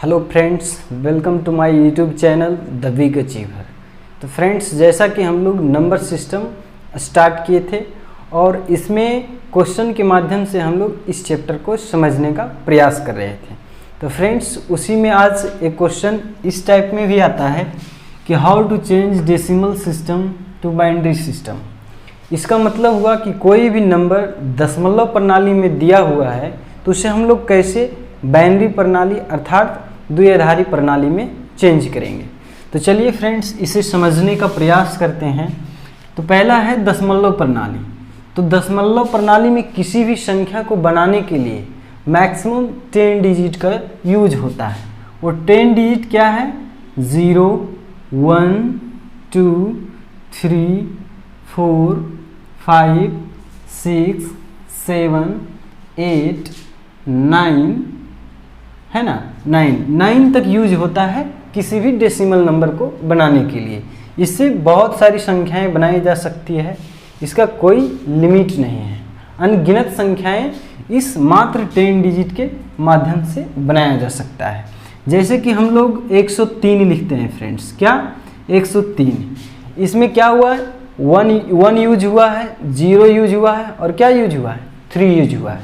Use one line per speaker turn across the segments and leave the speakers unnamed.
Hello friends, welcome to my YouTube channel the big achiever. तो friends, जैसा कि हम लोग नंबर सिस्टम स्टार्ट किए थे और इसमें क्वेश्चन के माध्यम से हम लोग इस चैप्टर को समझने का प्रयास कर रहे थे। तो फ्रेंड्स, उसी में आज एक क्वेश्चन इस टाइप में भी आता है कि how to change decimal system to binary system. इसका मतलब हुआ कि कोई भी नंबर दशमलव प्रणाली में दिया हुआ है तो उसे हम लोग कैसे बाइनरी प्रणाली अर्थात द्विआधारी प्रणाली में चेंज करेंगे। तो चलिए फ्रेंड्स, इसे समझने का प्रयास करते हैं। तो पहला है दशमलव प्रणाली। तो दशमलव प्रणाली में किसी भी संख्या को बनाने के लिए मैक्सिमम 10 डिजिट का यूज होता है। वो 10 डिजिट क्या है? 0, 1, 2, 3, 4, 5, 6, 7, 8, 9 है ना, 9 तक यूज होता है किसी भी डेसिमल नंबर को बनाने के लिए। इससे बहुत सारी संख्याएं बनाई जा सकती है, इसका कोई लिमिट नहीं है। अनगिनत संख्याएं इस मात्र 10 डिजिट के माध्यम से बनाया जा सकता है। जैसे कि हम लोग 103 लिखते हैं फ्रेंड्स। क्या? 103। इसमें क्या हुआ है? 1 यूज हुआ है, 0 यूज हुआ है और क्या यूज हुआ है? 3 यूज हुआ है।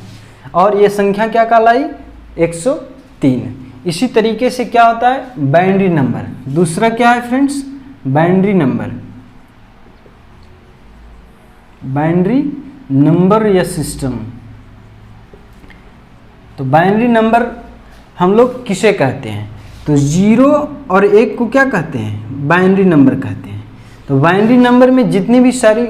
और ये संख्या क्या कहलाई? 103। इसी तरीके से क्या होता है? Binary number. दूसरा क्या है friends? Binary number. Binary number या सिस्टम। तो बाइनरी नंबर हम लोग किसे कहते हैं? तो 0 और 1 को क्या कहते हैं? बाइनरी नंबर कहते हैं। तो बाइनरी नंबर में जितनी भी सारी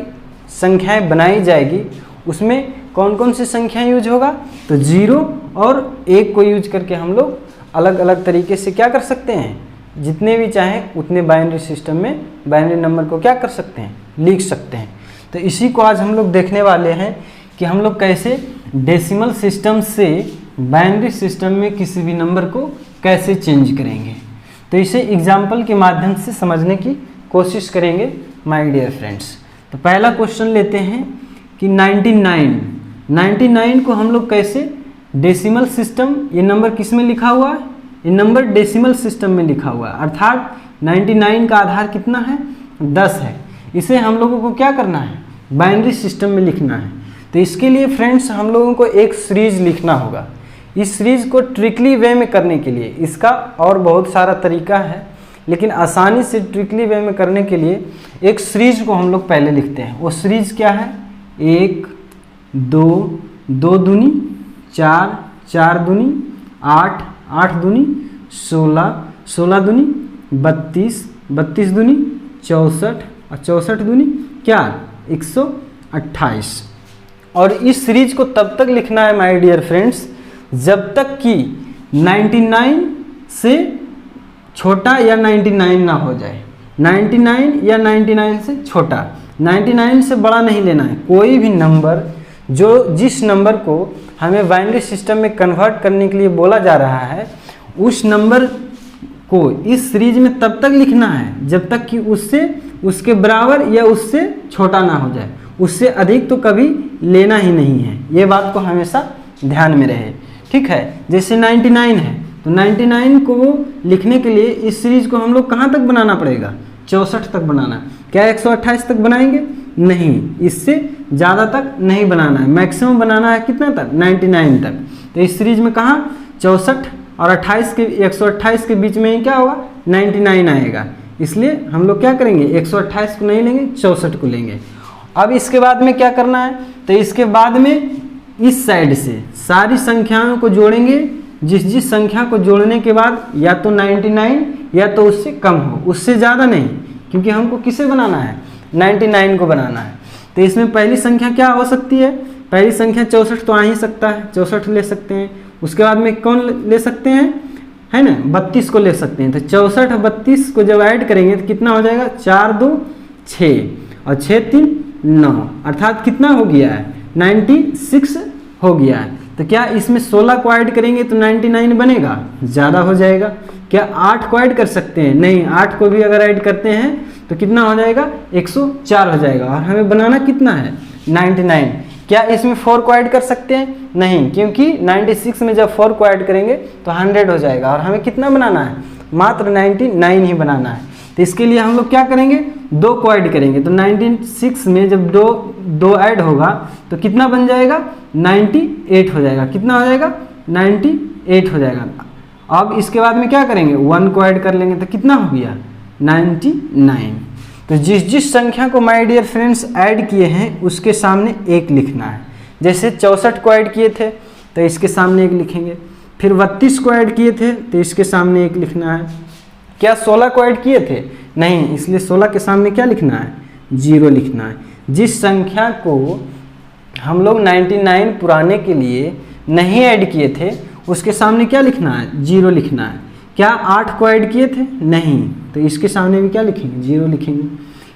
संख्याएं बनाई जाएगी उसमें कौन कौन सी संख्या यूज होगा? तो 0 और 1 को यूज करके हम लोग अलग अलग तरीके से क्या कर सकते हैं? जितने भी चाहें उतने बाइनरी सिस्टम में बाइनरी नंबर को क्या कर सकते हैं? लिख सकते हैं। तो इसी को आज हम लोग देखने वाले हैं कि हम लोग कैसे डेसिमल सिस्टम से बाइनरी सिस्टम में किसी भी नंबर को कैसे चेंज करेंगे। तो इसे एग्जाम्पल के माध्यम से समझने की कोशिश करेंगे माय डियर फ्रेंड्स। तो पहला क्वेश्चन लेते हैं कि 99 को हम लोग कैसे डेसिमल सिस्टम, ये नंबर किस में लिखा हुआ है? ये नंबर डेसिमल सिस्टम में लिखा हुआ है, अर्थात 99 का आधार कितना है? 10 है। इसे हम लोगों को क्या करना है? बाइनरी सिस्टम में लिखना है। तो इसके लिए फ्रेंड्स हम लोगों को एक सीरीज लिखना होगा। इस सीरीज को ट्रिकली वे में करने के लिए, इसका और बहुत सारा तरीका है, लेकिन आसानी से ट्रिकली वे में करने के लिए एक सीरीज को हम लोग पहले लिखते हैं। वो सीरीज क्या है? 1, 2, 2 दूनी 4, 4 दूनी 8, 8 दूनी 16, 16 दूनी 32, 32 दूनी 64 और 64 दूनी क्या? 128। और इस सीरीज को तब तक लिखना है माय डियर फ्रेंड्स जब तक कि 99 से छोटा या 99 ना हो जाए। 99 या 99 से छोटा, 99 से बड़ा नहीं लेना है। कोई भी नंबर जिस नंबर को हमें बाइनरी सिस्टम में कन्वर्ट करने के लिए बोला जा रहा है, उस नंबर को इस सीरीज में तब तक लिखना है जब तक कि उससे उसके बराबर या उससे छोटा ना हो जाए। उससे अधिक तो कभी लेना ही नहीं है। ये बात को हमेशा ध्यान में रहे, ठीक है। जैसे 99 है तो 99 को लिखने के लिए इस सीरीज को हम लोग कहाँ तक बनाना पड़ेगा? 64 तक बनाना। क्या 128 तक बनाएंगे? नहीं, इससे ज़्यादा तक नहीं बनाना है। मैक्सिमम बनाना है कितना तक? 99 तक। तो इस सीरीज में कहाँ 64 और 128 के बीच में ही क्या होगा? 99 आएगा। इसलिए हम लोग क्या करेंगे? 128 को नहीं लेंगे, 64 को लेंगे। अब इसके बाद में क्या करना है? तो इसके बाद में इस साइड से सारी संख्याओं को जोड़ेंगे। जिस संख्या को जोड़ने के बाद या तो 99 या तो उससे कम हो, उससे ज़्यादा नहीं, क्योंकि हमको किसे बनाना है? 99 को बनाना है। तो इसमें पहली संख्या क्या हो सकती है? पहली संख्या 64 तो आ ही सकता है, 64 ले सकते हैं। उसके बाद में कौन ले सकते हैं? है ना, 32 को ले सकते हैं। तो 64 और 32 को जब ऐड करेंगे तो कितना हो जाएगा? 4 2 6 और 6 3 9, अर्थात कितना हो गया है? 96 हो गया है। तो क्या इसमें 16 को ऐड करेंगे तो 99 बनेगा? ज़्यादा हो जाएगा। क्या 8 को ऐड कर सकते हैं? नहीं, 8 को भी अगर ऐड करते हैं तो कितना हो जाएगा? 104 हो जाएगा। और हमें बनाना कितना है? 99। क्या इसमें 4 को ऐड कर सकते हैं? नहीं, क्योंकि 96 में जब 4 को ऐड करेंगे तो 100 हो जाएगा और हमें कितना बनाना है? मात्र 99 ही बनाना है। तो इसके लिए हम लोग क्या करेंगे? 2 को ऐड करेंगे। तो 96 में जब दो ऐड होगा तो कितना बन जाएगा? 98 हो जाएगा। कितना हो जाएगा? 98 हो जाएगा। अब इसके बाद में क्या करेंगे? 1 को ऐड कर लेंगे तो कितना हो गया? 99। तो जिस संख्या को माय डियर फ्रेंड्स ऐड किए हैं उसके सामने 1 लिखना है। जैसे 64 को ऐड किए थे तो इसके सामने 1 लिखेंगे। फिर 32 को ऐड किए थे तो इसके सामने 1 लिखना है। क्या 16 को ऐड किए थे? नहीं, इसलिए 16 के सामने क्या लिखना है? 0 लिखना है। जिस संख्या को हम लोग 99 पुराने के लिए नहीं ऐड किए थे उसके सामने क्या लिखना है? 0 लिखना है। क्या 8 को ऐड किए थे? नहीं, तो इसके सामने भी क्या लिखेंगे? 0 लिखेंगे।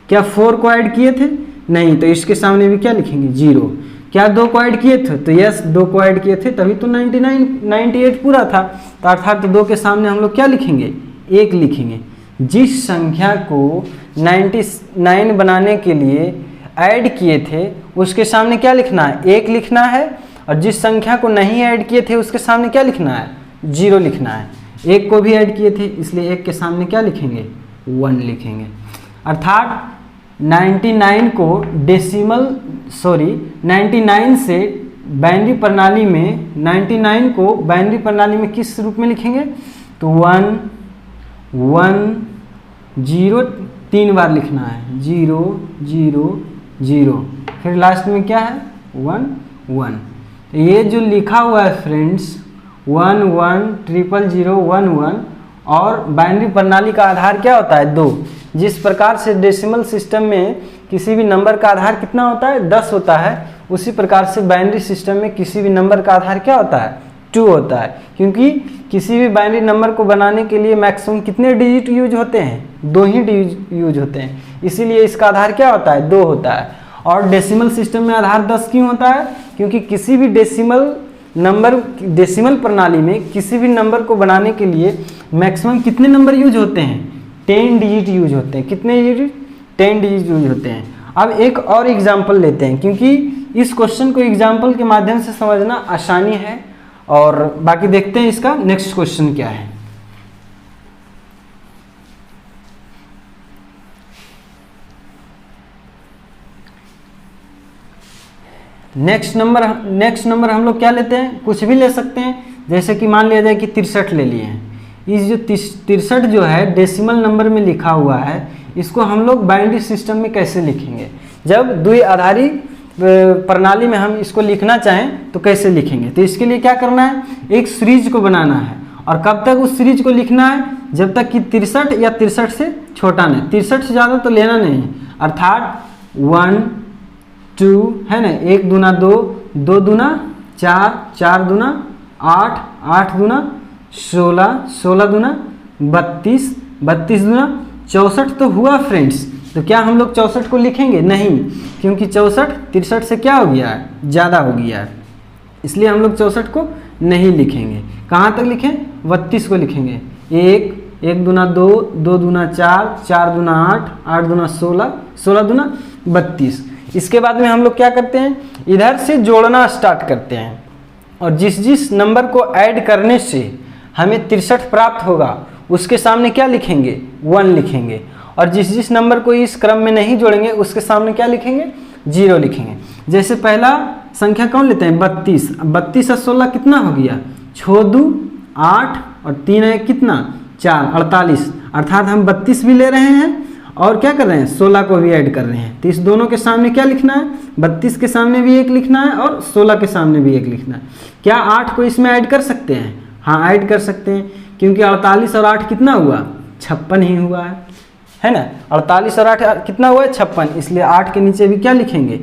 क्या 4 को ऐड किए थे? नहीं, तो इसके सामने भी क्या लिखेंगे? 0। क्या 2 को ऐड किए थे? तो यस, 2 को ऐड किए थे तभी तो 98 पूरा था। तो अर्थात 2 के सामने हम लोग क्या लिखेंगे? 1 लिखेंगे। जिस संख्या को 99 बनाने के लिए ऐड किए थे उसके सामने क्या लिखना है? 1 लिखना है। और जिस संख्या को नहीं ऐड किए थे उसके सामने क्या लिखना है? 0 लिखना है। 1 को भी ऐड किए थे इसलिए 1 के सामने क्या लिखेंगे? 1 लिखेंगे। अर्थात 99 को 99 से बाइनरी प्रणाली में 99 को बाइनरी प्रणाली में किस रूप में लिखेंगे? तो 1 1 0 3 बार लिखना है। 0 0 0, फिर लास्ट में क्या है? 1 1। ये जो लिखा हुआ है फ्रेंड्स 1 1 0 0 1 1 और बाइनरी प्रणाली का आधार क्या होता है? 2। जिस प्रकार से डेसिमल सिस्टम में किसी भी नंबर का आधार कितना होता है? 10 होता है, उसी प्रकार से बाइनरी सिस्टम में किसी भी नंबर का आधार क्या होता है? 2 होता है। क्योंकि किसी भी बाइनरी नंबर को बनाने के लिए मैक्सिमम कितने डिजिट यूज होते हैं? 2 ही डिजिट यूज होते हैं, इसीलिए इसका आधार क्या होता है? 2 होता है। और डेसिमल सिस्टम में आधार 10 क्यों होता है? क्योंकि किसी भी डेसिमल प्रणाली में किसी भी नंबर को बनाने के लिए मैक्सिमम कितने नंबर यूज होते हैं? 10 डिजिट यूज होते हैं। कितने डिजिट? 10 डिजिट यूज होते हैं। अब एक और एग्जाम्पल लेते हैं, क्योंकि इस क्वेश्चन को एग्जाम्पल के माध्यम से समझना आसानी है। और बाकी देखते हैं इसका नेक्स्ट क्वेश्चन क्या है। नेक्स्ट नंबर हम लोग क्या लेते हैं? कुछ भी ले सकते हैं। जैसे कि मान लिया जाए कि 63 ले लिए हैं। इस जो 63 जो है डेसिमल नंबर में लिखा हुआ है, इसको हम लोग बाइनरी सिस्टम में कैसे लिखेंगे? जब द्विआधारी प्रणाली में हम इसको लिखना चाहें तो कैसे लिखेंगे? तो इसके लिए क्या करना है? एक सीरीज को बनाना है। और कब तक उस सीरीज को लिखना है? जब तक कि 63 या 63 से छोटा नहीं, 63 से ज़्यादा तो लेना नहीं। अर्थात 1 2 है ना, 1 दूना 2, 2 दूना 4, 4 दूना 8, 8 दूना 16, 16 दूना 32, 32 दूना 64 तो हुआ फ्रेंड्स। तो क्या हम लोग 64 को लिखेंगे? नहीं, क्योंकि 64 63 से क्या हो गया है? ज़्यादा हो गया है, इसलिए हम लोग 64 को नहीं लिखेंगे। कहाँ तक लिखें? 32 को लिखेंगे। 1 दूना 2, 2 दूना 4, 4 दूना 8, 8 दूना 16, 16 दूना 32। इसके बाद में हम लोग क्या करते हैं? इधर से जोड़ना स्टार्ट करते हैं और जिस नंबर को ऐड करने से हमें 63 प्राप्त होगा उसके सामने क्या लिखेंगे? 1 लिखेंगे। और जिस नंबर को इस क्रम में नहीं जोड़ेंगे उसके सामने क्या लिखेंगे? 0 लिखेंगे। जैसे पहला संख्या कौन लेते हैं? 32। 32 और 16 कितना हो गया? 6 2 8 और 3 है कितना? 4, 48। अर्थात हम 32 भी ले रहे हैं और क्या कर रहे हैं? 16 को भी ऐड कर रहे हैं। तो इस दोनों के सामने क्या लिखना है? 32 के सामने भी 1 लिखना है और 16 के सामने भी 1 लिखना है। क्या 8 को इसमें ऐड कर सकते हैं? हाँ, ऐड कर सकते हैं, क्योंकि 48 और 8 कितना हुआ? 56 ही हुआ है ना। 48 और 8 कितना हुआ? 56। इसलिए 8 के नीचे भी क्या लिखेंगे?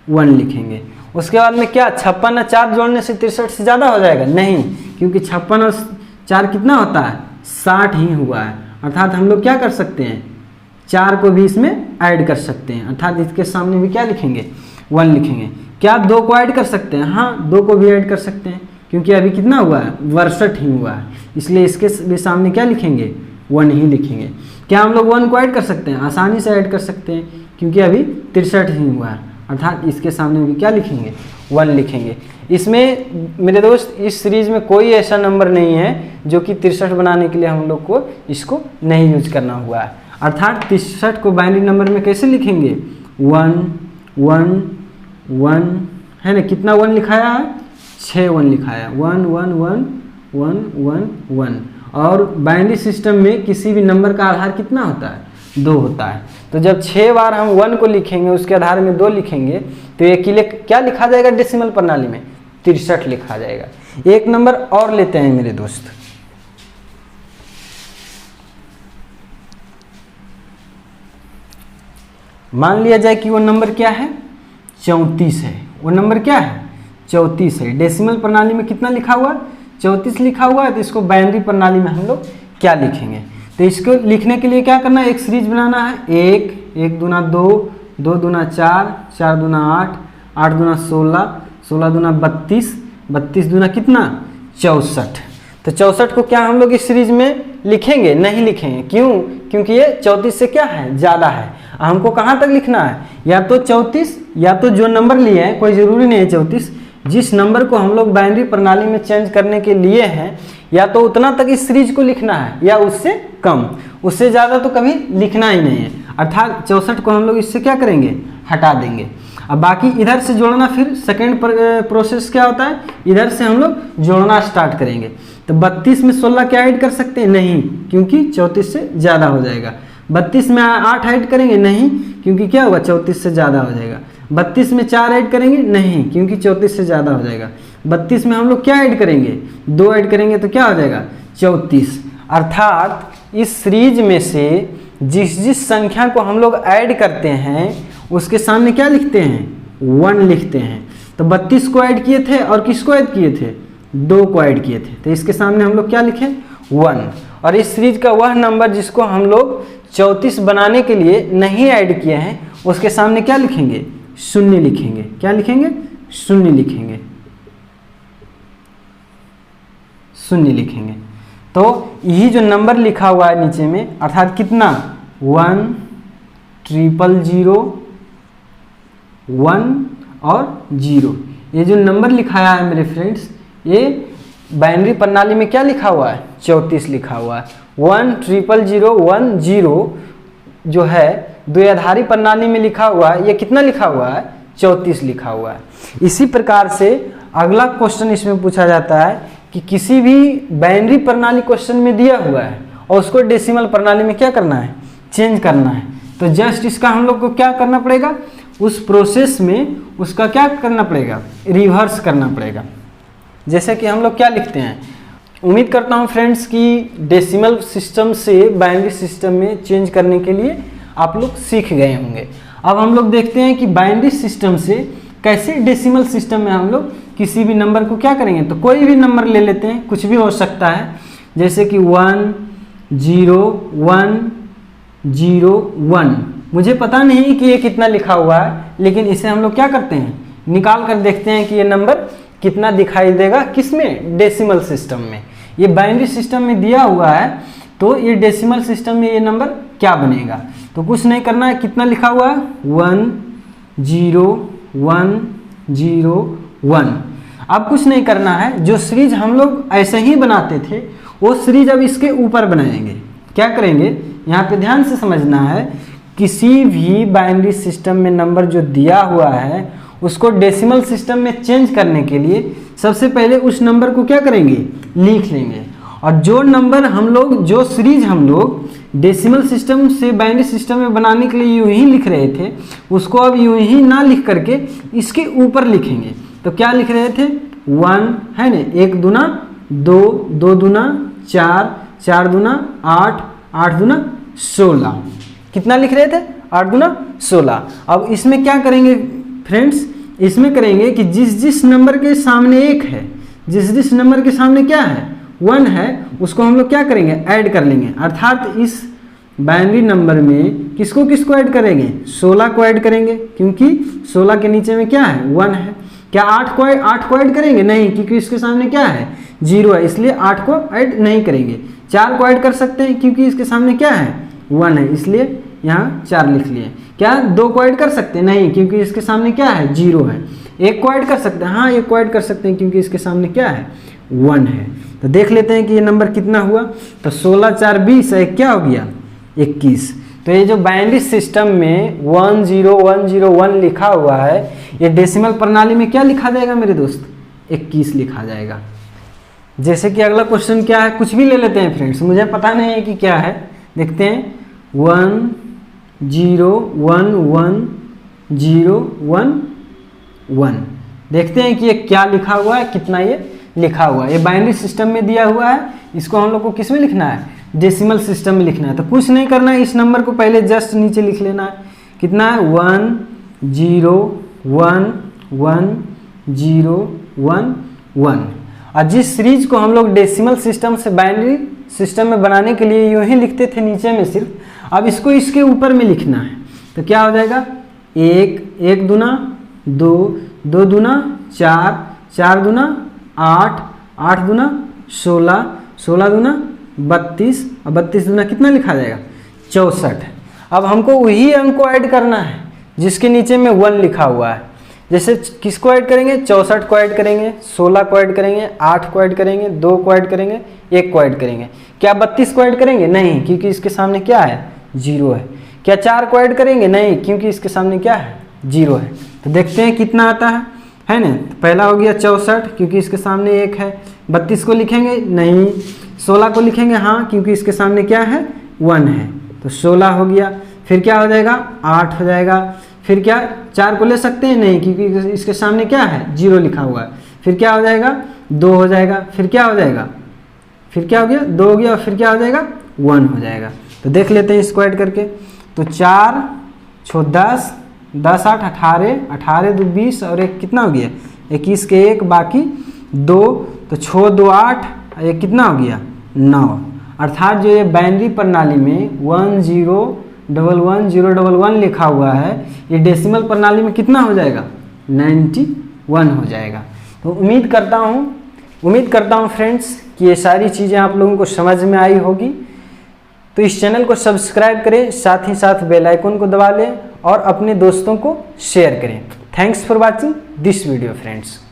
1 लिखेंगे। उसके बाद में क्या 56 और 4 जोड़ने से 63 से ज़्यादा हो जाएगा? नहीं, क्योंकि 56 और 4 कितना होता है? 60 ही हुआ है। अर्थात हम लोग क्या कर सकते हैं? 4 को भी इसमें ऐड कर सकते हैं। अर्थात इसके सामने भी क्या लिखेंगे? 1 लिखेंगे। क्या 2 को ऐड कर सकते हैं? हाँ, 2 को भी ऐड कर सकते हैं, क्योंकि अभी कितना हुआ है? 62 ही हुआ है, इसलिए इसके भी सामने क्या लिखेंगे? 1 ही लिखेंगे। क्या हम लोग 1 को ऐड कर सकते हैं? आसानी से ऐड कर सकते हैं, क्योंकि अभी 63 ही हुआ है। अर्थात इसके सामने भी क्या लिखेंगे 1 लिखेंगे। इसमें मेरे दोस्त इस सीरीज में कोई ऐसा नंबर नहीं है जो कि 63 बनाने के लिए हम लोग को इसको नहीं यूज करना हुआ है। अर्थात 63 को बाइनरी नंबर में कैसे लिखेंगे 1 1 1 है ना, कितना 1 लिखाया है 6 1 लिखाया 1 1 1 1 1 1। और बाइनरी सिस्टम में किसी भी नंबर का आधार कितना होता है 2 होता है। तो जब 6 बार हम 1 को लिखेंगे उसके आधार में 2 लिखेंगे तो ये क्या लिखा जाएगा डेसिमल प्रणाली में 63 लिखा जाएगा। एक नंबर और लेते हैं मेरे दोस्त, मान लिया जाए कि वो नंबर क्या है 34 है। वो नंबर क्या है 34 है। डेसिमल प्रणाली में कितना लिखा हुआ 34 लिखा हुआ है। तो इसको बाइनरी प्रणाली में हम लोग क्या लिखेंगे, तो इसको लिखने के लिए क्या करना है, एक सीरीज बनाना है। 1 1 दूना 2 2 दूना 4 4 दूना 8 8 दूना 16 16 दूना 32 32 दूना कितना 64। तो 64 को क्या हम लोग इस सीरीज में लिखेंगे, नहीं लिखेंगे। क्यों, क्योंकि ये 34 से क्या है ज़्यादा है। हमको कहाँ तक लिखना है, या तो 34 या तो जो नंबर लिए हैं, कोई ज़रूरी नहीं है 34, जिस नंबर को हम लोग बाइनरी प्रणाली में चेंज करने के लिए हैं या तो उतना तक इस सीरीज को लिखना है या उससे कम, उससे ज़्यादा तो कभी लिखना ही नहीं है। अर्थात 64 को हम लोग इससे क्या करेंगे हटा देंगे। अब बाकी इधर से जोड़ना, फिर सेकेंड प्रोसेस क्या होता है, इधर से हम लोग जोड़ना स्टार्ट करेंगे। तो 32 में 16 क्या ऐड कर सकते हैं, नहीं, क्योंकि 34 से ज़्यादा हो जाएगा। 32 में 8 ऐड करेंगे, नहीं, क्योंकि क्या होगा 34 से ज़्यादा हो जाएगा। 32 में 4 ऐड करेंगे, नहीं, क्योंकि 34 से ज़्यादा हो जाएगा। 32 में हम लोग क्या ऐड करेंगे 2 ऐड करेंगे तो क्या हो जाएगा 34। अर्थात इस सीरीज में से जिस जिस संख्या को हम लोग ऐड करते हैं उसके सामने क्या लिखते हैं 1 लिखते हैं। तो 32 को ऐड किए थे और किसको ऐड किए थे 2 को ऐड किए थे, तो इसके सामने हम लोग क्या लिखें 1। और इस सीरीज का वह नंबर जिसको हम लोग 34 बनाने के लिए नहीं ऐड किए हैं उसके सामने क्या लिखेंगे 0 लिखेंगे। क्या लिखेंगे 0 लिखेंगे, 0 लिखेंगे। तो यही जो नंबर लिखा हुआ है नीचे में, अर्थात कितना 1 000 1 और 0, ये जो नंबर लिखाया है मेरे फ्रेंड्स, ये बाइनरी प्रणाली में क्या लिखा हुआ है 34 लिखा हुआ है। 1 000 1 0 जो है द्विआधारी प्रणाली में लिखा हुआ है, ये कितना लिखा हुआ है 34 लिखा हुआ है। इसी प्रकार से अगला क्वेश्चन इसमें पूछा जाता है कि किसी भी बाइनरी प्रणाली क्वेश्चन में दिया हुआ है और उसको डेसिमल प्रणाली में क्या करना है चेंज करना है। तो जस्ट इसका हम लोग को क्या करना पड़ेगा, उस प्रोसेस में उसका क्या करना पड़ेगा रिवर्स करना पड़ेगा। जैसे कि हम लोग क्या लिखते हैं, उम्मीद करता हूँ फ्रेंड्स कि डेसिमल सिस्टम से बाइनरी सिस्टम में चेंज करने के लिए आप लोग सीख गए होंगे। अब हम लोग देखते हैं कि बाइनरी सिस्टम से कैसे डेसिमल सिस्टम में हम लोग किसी भी नंबर को क्या करेंगे। तो कोई भी नंबर ले लेते हैं, कुछ भी हो सकता है, जैसे कि 1 0 1 0 1। मुझे पता नहीं कि ये कितना लिखा हुआ है, लेकिन इसे हम लोग क्या करते हैं निकाल कर देखते हैं कि ये नंबर कितना दिखाई देगा किसमें डेसिमल सिस्टम में। ये बाइनरी सिस्टम में दिया हुआ है तो ये डेसिमल सिस्टम में ये नंबर क्या बनेगा। तो कुछ नहीं करना है, कितना लिखा हुआ है 1 0 1 0 1। अब कुछ नहीं करना है, जो सीरीज हम लोग ऐसे ही बनाते थे वो सीरीज अब इसके ऊपर बनाएंगे। क्या करेंगे, यहाँ पे ध्यान से समझना है, किसी भी बाइनरी सिस्टम में नंबर जो दिया हुआ है उसको डेसिमल सिस्टम में चेंज करने के लिए सबसे पहले उस नंबर को क्या करेंगे लिख लेंगे। और जो नंबर हम लोग, जो सीरीज हम लोग डेसिमल सिस्टम से बाइनरी सिस्टम में बनाने के लिए यूं ही लिख रहे थे, उसको अब यूं ही ना लिख करके इसके ऊपर लिखेंगे। तो क्या लिख रहे थे 1 है ना, 1 दूना 2 2 दूना 4 4 दूना 8 8 दूना 16। कितना लिख रहे थे 8 दूना 16। अब इसमें क्या करेंगे फ्रेंड्स, इसमें करेंगे कि जिस जिस नंबर के सामने 1 है, जिस जिस नंबर के सामने क्या है 1 है, उसको हम लोग क्या करेंगे ऐड कर लेंगे। अर्थात इस बाइनरी नंबर में किसको किसको ऐड करेंगे 16 को ऐड करेंगे, क्योंकि 16 के नीचे में क्या है 1 है। क्या 8 को ऐड करेंगे, नहीं, क्योंकि इसके सामने क्या है 0 है, इसलिए 8 को ऐड नहीं करेंगे। 4 को ऐड कर सकते हैं क्योंकि इसके सामने क्या है 1 है, इसलिए यहाँ 4 लिख लिए। क्या 2 को ऐड कर सकते हैं? नहीं, क्योंकि इसके सामने क्या है? 0 है। 1 को ऐड कर सकते हैं? हाँ, 1 को ऐड कर सकते हैं, क्योंकि इसके सामने क्या है? 1 है। तो देख लेते हैं कि ये नंबर कितना हुआ। तो 16 4 20 है, क्या हो गया? 21। तो ये जो बाइनरी सिस्टम में 10101 लिखा हुआ है, ये डेसिमल प्रणाली में क्या लिखा जाएगा मेरे दोस्त? 21 लिखा जाएगा। जैसे कि अगला क्वेश्चन क्या है, कुछ भी ले लेते हैं फ्रेंड्स, मुझे पता नहीं है कि क्या है। देखते हैं 1011011। देखते हैं कि ये क्या लिखा हुआ है, कितना ये लिखा हुआ है। ये बाइनरी सिस्टम में दिया हुआ है, इसको हम लोग को किस में लिखना है? डेसिमल सिस्टम में लिखना है। तो कुछ नहीं करना है, इस नंबर को पहले जस्ट नीचे लिख लेना है। कितना है? 1011011। और जिस सीरीज को हम लोग डेसिमल सिस्टम से बाइनरी सिस्टम में बनाने के लिए यूं ही लिखते थे नीचे में सिर्फ, अब इसको इसके ऊपर में लिखना है। तो क्या हो जाएगा? 1 दूना 2, 2 दूना 4, 4 दूना 8, 8 दूना 16, 16 दूना 32 और 32 दूना कितना लिखा जाएगा? 64। अब हमको वही अंक को ऐड करना है जिसके नीचे में 1 लिखा हुआ है। जैसे किसको ऐड करेंगे? 64 को ऐड करेंगे, 16 को ऐड करेंगे, 8 को ऐड करेंगे, 2 को ऐड करेंगे, 1 को ऐड करेंगे। क्या 32 को ऐड करेंगे? नहीं, क्योंकि इसके सामने क्या है? 0 है। क्या 4 को ऐड करेंगे? नहीं, क्योंकि इसके सामने क्या है? 0 है। तो देखते हैं कितना आता है ना। तो पहला हो गया 64, क्योंकि इसके सामने 1 है। 32 को लिखेंगे? नहीं। 16 को लिखेंगे? हाँ, क्योंकि इसके सामने क्या है? 1 है। तो 16 हो गया। फिर क्या हो जाएगा? 8 हो जाएगा। फिर क्या 4 को ले सकते हैं? नहीं, क्योंकि इसके सामने क्या है? 0 लिखा हुआ है। फिर क्या हो जाएगा? 2 हो जाएगा। फिर क्या हो जाएगा? फिर क्या हो गया? 2 हो गया। और फिर क्या हो जाएगा? 1 हो जाएगा। तो देख लेते हैं इसको ऐड करके। तो 4 6 10, 10 8 18, 18 2 20 और 1 कितना हो गया? 21 के 1 बाकी 2, तो 6 2 8, ये कितना हो गया? 9। अर्थात जो ये बाइनरी प्रणाली में 1011011 लिखा हुआ है, ये डेसिमल प्रणाली में कितना हो जाएगा? 91 हो जाएगा। तो उम्मीद करता हूँ फ्रेंड्स कि ये सारी चीज़ें आप लोगों को समझ में आई होगी। तो इस चैनल को सब्सक्राइब करें, साथ ही साथ बेल आइकन को दबा लें और अपने दोस्तों को शेयर करें। Thanks for watching this video friends.